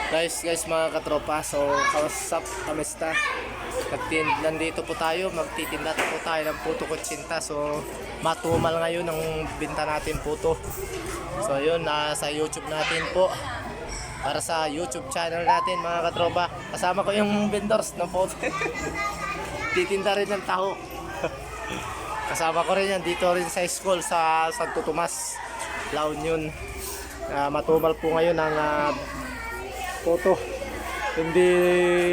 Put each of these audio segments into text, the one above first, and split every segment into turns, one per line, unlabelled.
Guys, mga katropa, so kausap, kamusta? Nandito po tayo, magtitinda po tayo ng puto kutsinta. So matumal ngayon ang binta natin puto. So yun, sa YouTube natin po, para sa YouTube channel natin mga katropa. Kasama ko yung vendors ng puto. Titinda rin ng taho. Kasama ko rin yan dito rin sa school sa Santo Tomas, La Union. Matumal po ngayon ang puto. Hindi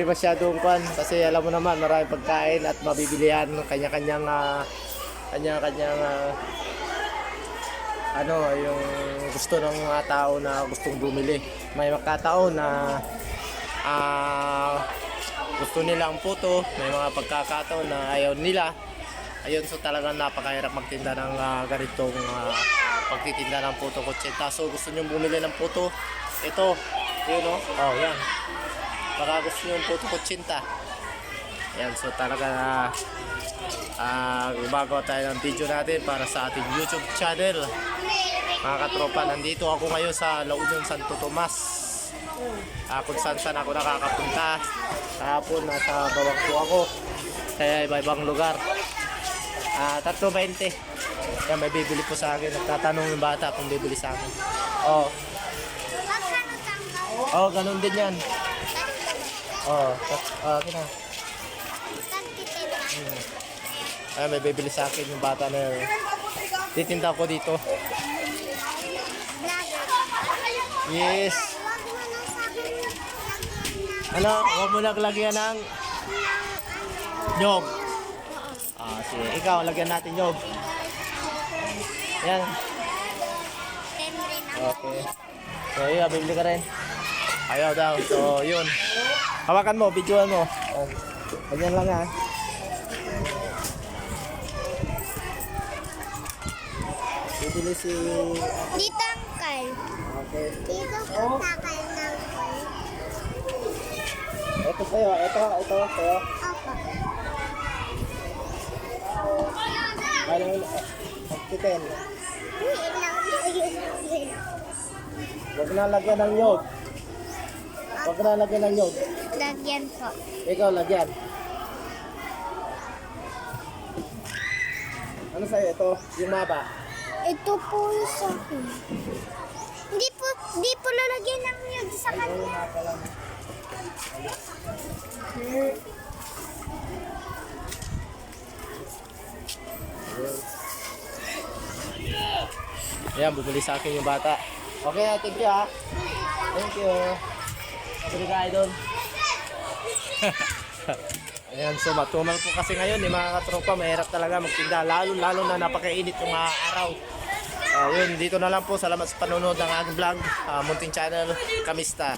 masyadong kwan kasi alam mo naman maraming pagkain at mabibilihan, kanya-kanyang ano yung gusto ng mga tao na gustong bumili. May makataon na gusto nila ang puto, may mga pagkakataon na ayaw nila. Ayun, so talagang napakahirap magtinda ng ganitong pagtitinda ng puto kutsinta. So gusto nyo bumili ng puto, ito, yun o, oh yan. Baka gusto nyo yung puto kutsinta. Yan, so talaga gumagawa tayo ng video natin para sa ating YouTube channel. Mga katropa, nandito ako ngayon sa La Union, Santo Tomas. Kung saan ako nakakapunta. Kahapon nasa bawang po ako. Kaya iba-ibang lugar. 3.20. Yan, may bibili po sa akin. Nagtatanong yung bata kung bibili sa akin. Oh, ganun din yan. Okay na. Ay, may bibili sa akin yung bata na yun. Titinda ko dito. Yes. Ano? Huwag mo naglagyan ng nyog. Sige. Ikaw, lagyan natin nyog. Yan. Okay. So, yun, bibili ka rin. Ayaw daw. So, yun. Hawakan mo, videoan mo. Ganyan lang ha. Bibili si...
Dito Uncle.
Okay.
Dito po takal ng
Ito sa'yo. Ito sa'yo.
Opo.
Ano yun? Chicken. Huwag na lagyan ng nyog. Huwag na lagyan ng nyog.
Lagyan po.
Ikaw, lagyan. Ano sa'yo? Ito, yung maba.
Ito po yung sa akin. Hindi po lalagyan ng nyug sa kanya.
Ayan, bumili sa akin yung bata. Okay, thank you ha. Thank you. Bumili ka doon. Ayan, so matumal po kasi ngayon mga katropa, mahirap talaga magtinda. Lalo na napakainit yung araw. Yun, dito na lang po. Salamat sa panonood ng aking vlog. Munting channel, Kamista.